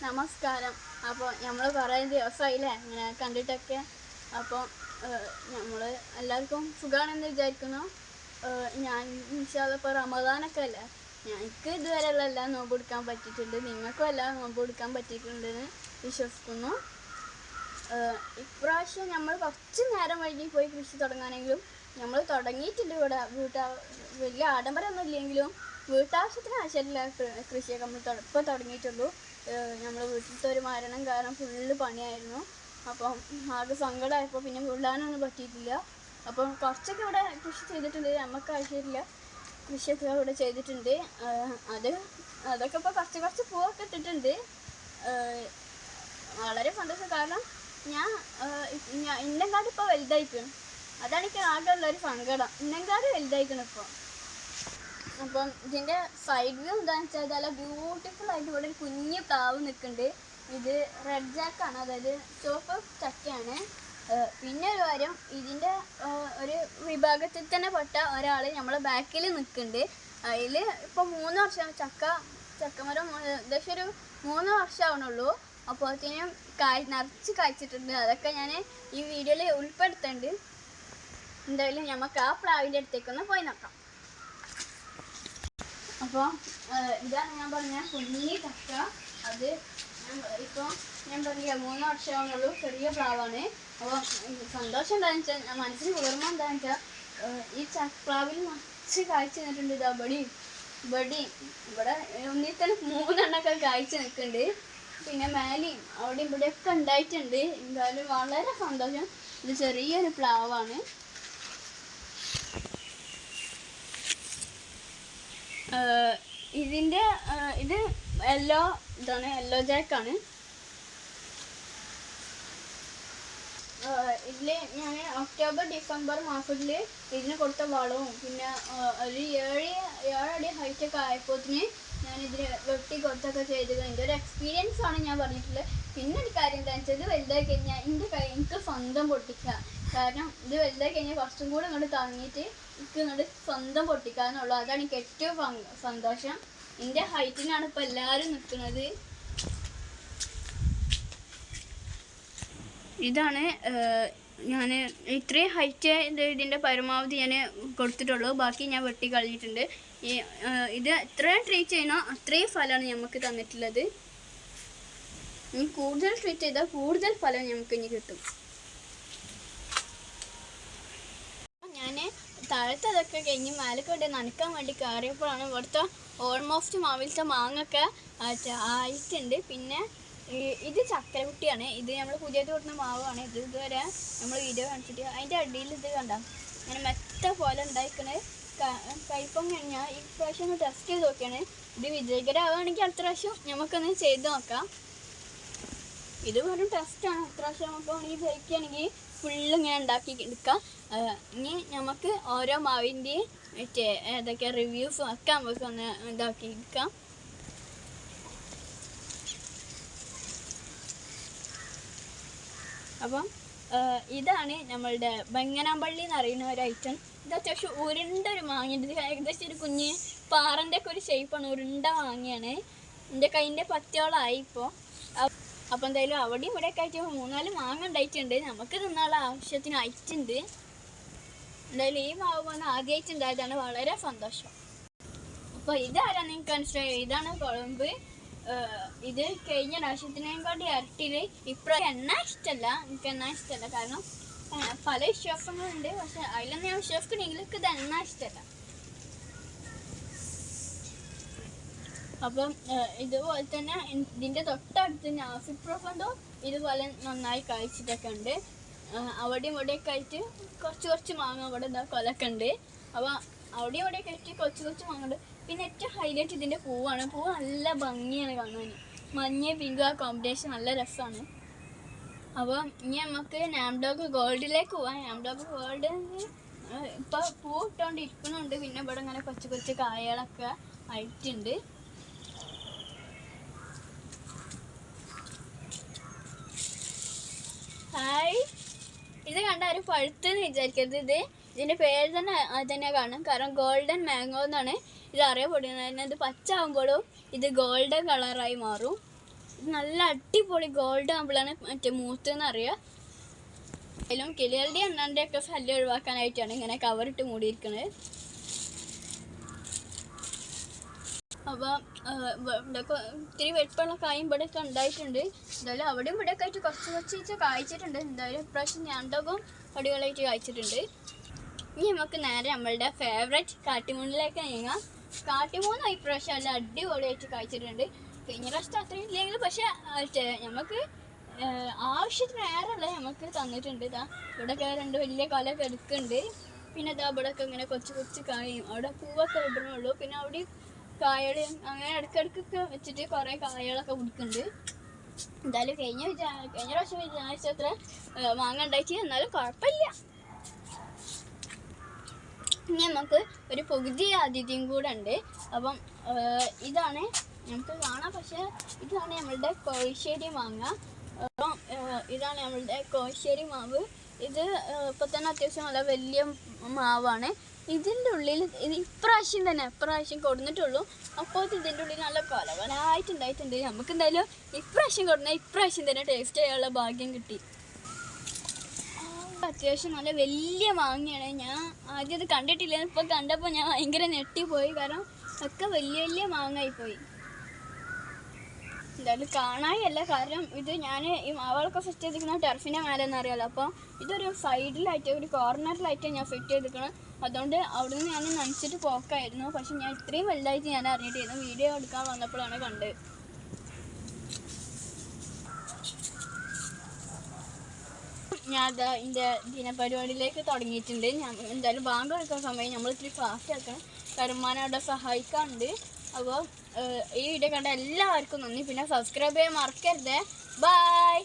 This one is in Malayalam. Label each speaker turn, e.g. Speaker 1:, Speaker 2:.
Speaker 1: നമസ്കാരം. അപ്പോൾ നമ്മൾ കുറേ ദിവസമായില്ലേ ഇങ്ങനെ കണ്ടിട്ടൊക്കെ. അപ്പോൾ നമ്മൾ എല്ലാവർക്കും സുഖമാണെന്ന് വിചാരിക്കുന്നു. ഞാൻ ഇപ്പോൾ റമദാനൊക്കെ അല്ലേ, ഞങ്ങൾക്ക് ഇതുവരെയുള്ള എല്ലാം നോമ്പ് കൊടുക്കാൻ പറ്റിയിട്ടുണ്ട്. നിങ്ങൾക്കും എല്ലാം നോമ്പ് കൊടുക്കാൻ പറ്റിയിട്ടുണ്ടെന്ന് വിശ്വസിക്കുന്നു. ഇപ്രാവശ്യം നമ്മൾ കുറച്ച് നേരം വൈകി പോയി കൃഷി തുടങ്ങാനെങ്കിലും നമ്മൾ തുടങ്ങിയിട്ടുണ്ട്. ഇവിടെ വലിയ ആഡംബരമൊന്നും ഇല്ലെങ്കിലും വീട്ടാവശ്യത്തിന് ആവശ്യമില്ല കൃഷിയൊക്കെ നമ്മൾ ഇപ്പോൾ തുടങ്ങിയിട്ടുള്ളൂ. നമ്മൾ വീട്ടിലത്തെ ഒരു മരണം കാരണം ഫുള്ള് പണിയായിരുന്നു. അപ്പം ആകെ സങ്കടമായപ്പോൾ പിന്നെ വിടാനൊന്നും പറ്റിയിട്ടില്ല. അപ്പം കുറച്ചൊക്കെ ഇവിടെ കൃഷി ചെയ്തിട്ടുണ്ട്. നമുക്ക് ആവശ്യമില്ല കൃഷിയൊക്കെ ഇവിടെ ചെയ്തിട്ടുണ്ട്. അതൊക്കെ ഇപ്പോൾ കുറച്ച് പൂവൊക്കെ ഇട്ടിട്ടുണ്ട്. വളരെ സന്തോഷം. കാരണം ഞാൻ ഇന്നെങ്കാട് ഇപ്പോൾ വലുതായിക്കണം. അതാണ് എനിക്ക് ആകെ ഉള്ളൊരു സങ്കടം. ഇന്നെങ്കാട് വലുതായിക്കണം ഇപ്പോൾ. അപ്പം ഇതിൻ്റെ സൈഡ് വ്യൂ എന്താണെന്ന് വെച്ചാൽ നല്ല ബ്യൂട്ടിഫുൾ ആയിട്ട് ഇവിടെ ഒരു കുഞ്ഞ് പ്ലാവ് നിൽക്കുന്നുണ്ട്. ഇത് റെഡ് ജാക്കാണ്, അതായത് ചുവപ്പ് ചക്കയാണ്. പിന്നെ ഒരു കാര്യം, ഇതിൻ്റെ ഒരു വിഭാഗത്തിൽ തന്നെ പെട്ട ഒരാൾ നമ്മളെ ബാക്കിൽ നിൽക്കുന്നുണ്ട്. അതിൽ ഇപ്പോൾ 3 വർഷം ചക്കമരം ഏകദേശം ഒരു 3 വർഷമാവണുള്ളൂ. അപ്പോഴത്തേനും നിറച്ച് കായ്ച്ചിട്ടുണ്ട്. അതൊക്കെ ഞാൻ ഈ വീഡിയോയിൽ ഉൾപ്പെടുത്തുന്നുണ്ട്. എന്തായാലും നമുക്ക് ആ പ്ലാവിൻ്റെ അടുത്തേക്കൊന്ന് പോയി നോക്കാം. അപ്പോൾ ഇതാണ് ഞാൻ പറഞ്ഞ കുഞ്ഞി ചക്ക. അത് ഇപ്പോൾ ഞാൻ പറഞ്ഞില്ല 3 വർഷമാണുള്ളൂ. ചെറിയ പ്ലാവാണ്. അപ്പോൾ സന്തോഷം എന്താണെന്ന് വെച്ചാൽ, മനസ്സിന് കുളിർമ എന്താണെന്ന് വെച്ചാൽ, ഈ ചക്കപ്ലാവിൽ നിറച്ച് കായ്ച്ച് നിന്നിട്ടുണ്ട്. ഇത് ഇവിടെ ഒന്നിൽ തന്നെ 3 എണ്ണമൊക്കെ കായ്ച്ച് നിൽക്കുന്നുണ്ട്. പിന്നെ മേലെയും അവിടെയും ഇവിടെയൊക്കെ ഉണ്ടായിട്ടുണ്ട്. എന്തായാലും വളരെ സന്തോഷം. ഇത് ചെറിയൊരു പ്ലാവാണ്. ഇത് യെല്ലോ ജാക്കാണ്. ഇതിൽ ഞാൻ ഒക്ടോബർ ഡിസംബർ മാസത്തിൽ ഇതിന് കൊടുത്ത വളവും പിന്നെ ഒരു 7 അടി ഹൈറ്റൊക്കെ ആയപ്പോഴത്തിന് ഞാനിതിന് വെട്ടി കൊടുത്തൊക്കെ ചെയ്ത് കഴിഞ്ഞ ഒരു എക്സ്പീരിയൻസ് ആണ് ഞാൻ പറഞ്ഞിട്ടുള്ളത്. പിന്നെ ഒരു കാര്യം എന്താണെന്ന് വെച്ചാൽ, ഇത് വലുതായി കഴിഞ്ഞാൽ എനിക്ക് സ്വന്തം പൊട്ടിക്കുക. കാരണം ഇത് വലുതായി കഴിഞ്ഞാൽ കുറച്ചും കൂടെ ഇങ്ങോട്ട് താങ്ങിയിട്ട് എനിക്ക് ഇങ്ങോട്ട് സ്വന്തം പൊട്ടിക്കാന്നുള്ളൂ. അതാണ് എനിക്ക് ഏറ്റവും സന്തോഷം. എൻ്റെ ഹൈറ്റിനാണ് ഇപ്പോൾ എല്ലാവരും നിൽക്കുന്നത്. ഇതാണ് ഞാൻ ഇത്രയും ഹൈറ്റ് ഇതിൻ്റെ പരമാവധി ഞാൻ കൊടുത്തിട്ടുള്ളൂ. ബാക്കി ഞാൻ വെട്ടി കളഞ്ഞിട്ടുണ്ട്. ഇത് എത്രയും ട്രീറ്റ് ചെയ്യണോ അത്രയും ഫലമാണ് നമുക്ക് തന്നിട്ടുള്ളത്. ഇനി കൂടുതൽ ട്രീറ്റ് ചെയ്താൽ കൂടുതൽ ഫലം നമുക്ക് ഇനി കിട്ടും. ഞാൻ താഴത്തതൊക്കെ കഴിഞ്ഞ് മേലൊക്കെ ഇവിടെ നനക്കാൻ വേണ്ടി കയറിയപ്പോഴാണ് ഇവിടുത്തെ ഓൾമോസ്റ്റ് മാവിലത്തെ മാങ്ങൊക്കെ ആയിട്ടുണ്ട്. പിന്നെ ഇത് ചക്കരക്കുട്ടിയാണ്. ഇത് നമ്മൾ പുതിയത് കൊടുക്കുന്ന മാവാണ്. ഇതുവരെ നമ്മൾ വീഡിയോ കാണിച്ചിട്ട് അതിൻ്റെ അടിയിൽ ഇത് കണ്ട അങ്ങനെ മെത്ത പോലെ ഉണ്ടായിക്കണേ കയ്പൊങ്ങ. ഞാൻ ഈ പ്രാവശ്യം ഒന്ന് ടെസ്റ്റ് ചെയ്ത് നോക്കിയാണ്. ഇത് വിജയകരമാവുകയാണെങ്കിൽ അടുത്ത പ്രാവശ്യം നമുക്കൊന്ന് ചെയ്ത് നോക്കാം. ഇത് വെറും ടെസ്റ്റാണ്. അടുത്ത പ്രാവശ്യം നമുക്ക് വേണമെങ്കിൽ ജയിക്കുകയാണെങ്കിൽ ഫുള്ള് ഇങ്ങനെ ഉണ്ടാക്കി എടുക്കാം. ഇനി നമുക്ക് ഓരോ മാവിൻ്റെയും ഏതൊക്കെ റിവ്യൂസും ഒക്കെ നമുക്ക് ഒന്ന് ഇതാക്കി എടുക്കാം. അപ്പം ഇതാണ് നമ്മളുടെ ബെങ്ങനാമ്പള്ളി എന്ന് പറയുന്ന ഒരു ഐറ്റം. ഇത് അത്യാവശ്യം ഉരുണ്ട ഒരു മാങ്ങയുണ്ട്. ഏകദേശം ഒരു കുഞ്ഞ് പാറൻ്റെ ഒക്കെ ഒരു ഷേപ്പാണ്. ഉരുണ്ട മാങ്ങയാണ്. എൻ്റെ കയ്യിൻ്റെ പത്തോളമായി ഇപ്പോൾ. അപ്പം എന്തായാലും അവിടെയും ഇവിടെയൊക്കെ ആയിട്ട് 3-4 മാങ്ങ ഉണ്ടായിട്ടുണ്ട്. നമുക്ക് തിന്നാനുള്ള ആവശ്യത്തിന് ആയിട്ടുണ്ട്. എന്തായാലും ഈ മാവ് വന്ന് ആദ്യമായിട്ടുണ്ടായതാണ്. വളരെ സന്തോഷം. അപ്പോൾ ഇതാരാ നിങ്ങൾക്ക് മനസ്സിലായോ? ഇതാണ് കുഴമ്പ്. ഇത് കഴിഞ്ഞ പ്രാവശ്യത്തിനേക്കാട്ടി ഇരട്ടിയിൽ ഇപ്രാവശ്യം എണ്ണ ഇഷ്ടമല്ല. എനിക്ക് എണ്ണ ഇഷ്ടമല്ല. കാരണം പല വിശ്വാസങ്ങളുണ്ട്. പക്ഷെ അതിലൊന്നും ഞാൻ വിശ്വസിക്കണമെങ്കിൽ ഇത് എണ്ണ ഇഷ്ടമല്ല. അപ്പം ഇതുപോലെ തന്നെ ഇതിൻ്റെ തൊട്ടടുത്ത് നാസിക് പ്രൊഫണ്ടോ ഇതുപോലെ നന്നായി കായ്ച്ചിട്ടൊക്കെ ഉണ്ട്. അവിടെയും ഇവിടെയൊക്കെ ആയിട്ട് കുറച്ച് മാങ്ങ ഇവിടെ കൊലൊക്കെ ഉണ്ട്. അപ്പോൾ അവിടെയും ഇവിടെയൊക്കെ ആയിട്ട് കുറച്ച് മാങ്ങ ഉണ്ട്. പിന്നെ ഏറ്റവും ഹൈലൈറ്റ് ഇതിൻ്റെ പൂവാണ്. പൂവ് നല്ല ഭംഗിയാണ് കാണാൻ. മഞ്ഞ പിങ്ക് ആ കോമ്പിനേഷൻ നല്ല രസമാണ്. അപ്പം ഇനി നമുക്ക് നാംഡോഗ് ഗോൾഡിലേക്ക് പോവാം. നാംഡോഗ് ഗോൾഡ് ഇപ്പോൾ പൂ ഇട്ടുകൊണ്ടിരിക്കുന്നുണ്ട്. പിന്നെ ഇവിടെ ഇങ്ങനെ കുറച്ച് കായകളൊക്കെ ആയിട്ടുണ്ട്. ഹായ്, ഇത് കണ്ട ആരും പഴുത്തെന്ന് വിചാരിക്കരുത്. ഇതിൻ്റെ പേര് തന്നെ കാണും. കാരണം ഗോൾഡൻ മാംഗോ എന്നാണ് ഇത് അറിയപ്പെടുന്നത്. ഇത് പച്ച ആകുമ്പോഴും ഇത് ഗോൾഡൻ കളറായി മാറും. ഇത് നല്ല അടിപൊളി ഗോൾഡ് ആകുമ്പോഴാണ് മറ്റേ മൂത്തെന്ന് അറിയാം. അതിലും കിളികളുടെ എണ്ണൻ്റെ ഒക്കെ ശല്യം ഒഴിവാക്കാനായിട്ടാണ് ഇങ്ങനെ കവറിട്ട് മൂടിയിരിക്കുന്നത്. അപ്പോൾ ഇവിടെയൊക്കെ ഇത്തിരി വെളുപ്പമുള്ള കായും ഇവിടെയൊക്കെ ഉണ്ടായിട്ടുണ്ട്. എന്തായാലും അവിടെയും ഇവിടെയൊക്കെ ആയിട്ട് കുറച്ച് കായ്ച്ചിട്ടുണ്ട്. എന്തായാലും ഇപ്രാവശ്യം ഞാണ്ടകം അടിപൊളിയായിട്ട് കായ്ച്ചിട്ടുണ്ട്. ഇനി നമുക്ക് നേരെ നമ്മളുടെ ഫേവറേറ്റ് കാട്ടിമൂണിലേക്ക് നീങ്ങാം. കാട്ടിമൂന്ന് ഇപ്രാവശ്യം നല്ല അടിപൊളിയായിട്ട് കായ്ച്ചിട്ടുണ്ട്. കഴിഞ്ഞ പ്രാവശ്യം അത്രയും ഇല്ലെങ്കിലും പക്ഷെ നമുക്ക് ആവശ്യത്തിന് ഏറെയുള്ള നമുക്ക് തന്നിട്ടുണ്ട്. ഇതാ ഇവിടെയൊക്കെ 2 വലിയ കൊലയൊക്കെ എടുക്കുന്നുണ്ട്. പിന്നെ ഇതാ ഇവിടെയൊക്കെ ഇങ്ങനെ കൊച്ചു കായും അവിടെ പൂവൊക്കെ ഇടണുള്ളൂ. പിന്നെ അവിടെ കായകൾ അങ്ങനെ ഇടയ്ക്കിടയ്ക്കൊക്കെ വെച്ചിട്ട് കുറേ കായകളൊക്കെ കൊടുക്കുന്നുണ്ട്. എന്തായാലും കഴിഞ്ഞ പ്രാവശ്യം വിചാരിച്ചത്ര മാങ്ങ ഉണ്ടാക്കി, എന്നാലും കുഴപ്പമില്ല. ഇനി നമുക്ക് ഒരു പകുതി അതിഥിയും കൂടെ ഉണ്ട്. അപ്പം ഇതാണ് നമുക്ക് കാണാം. പക്ഷേ ഇതാണ് നമ്മളുടെ കോഴിശ്ശേരി മാങ്ങ. അപ്പം ഇതാണ് നമ്മളുടെ കോഴിശ്ശേരി മാവ്. ഇത് ഇപ്പം തന്നെ അത്യാവശ്യം നല്ല വലിയ മാവാണ്. ഇതിൻ്റെ ഉള്ളിൽ ഇത് ഇപ്രാവശ്യം കൊടുന്നിട്ടുള്ളൂ. അപ്പോൾ ഇതിൻ്റെ ഉള്ളിൽ നല്ല കൊലവനായിട്ടുണ്ടായിട്ടുണ്ട്. നമുക്ക് എന്തായാലും ഇപ്രാവശ്യം തന്നെ ടേസ്റ്റ് ചെയ്യാനുള്ള ഭാഗ്യം കിട്ടി. അത്യാവശ്യം നല്ല വലിയ മാങ്ങയാണ്. ഞാൻ ആദ്യം അത് കണ്ടിട്ടില്ല. ഇപ്പോൾ കണ്ടപ്പോൾ ഞാൻ ഭയങ്കര ഞെട്ടിപ്പോയി. കാരണം ഒക്കെ വലിയ മാങ്ങായിപ്പോയി. എന്തായാലും കാണാനല്ല, കാരണം ഇത് ഞാൻ ഈ മാവുകളൊക്കെ സെറ്റ് ചെയ്തിരിക്കുന്ന ടെറഫിൻ്റെ മേലെ എന്നറിയാമല്ലോ. അപ്പോൾ ഇതൊരു സൈഡിലായിട്ട് ഒരു കോർണറിലായിട്ട് ഞാൻ സെറ്റ് ചെയ്തിരിക്കണം. അതുകൊണ്ട് അവിടെ നിന്ന് ഞാൻ നനച്ചിട്ട് പോക്കായിരുന്നു. പക്ഷെ ഞാൻ ഇത്രയും വലുതായിട്ട് ഞാൻ അറിഞ്ഞിട്ടായിരുന്നു. വീഡിയോ എടുക്കാൻ വന്നപ്പോഴാണ് കണ്ടത്. ഞാൻ ഇതിൻ്റെ ദിനപരിപാടിയിലേക്ക് തുടങ്ങിയിട്ടുണ്ട്. ഞാൻ എന്തായാലും ബാങ്ക് എടുക്കുന്ന സമയം നമ്മൾ ഇത്തിരി ഫാസ്റ്റ് ആക്കണം. വരുമാനം അവിടെ സഹായിക്കാറുണ്ട്. അപ്പോൾ ഈ വീഡിയോ കണ്ട എല്ലാവർക്കും നന്ദി. പിന്നെ സബ്സ്ക്രൈബ് ചെയ്യാൻ മറക്കരുത്. ബൈ.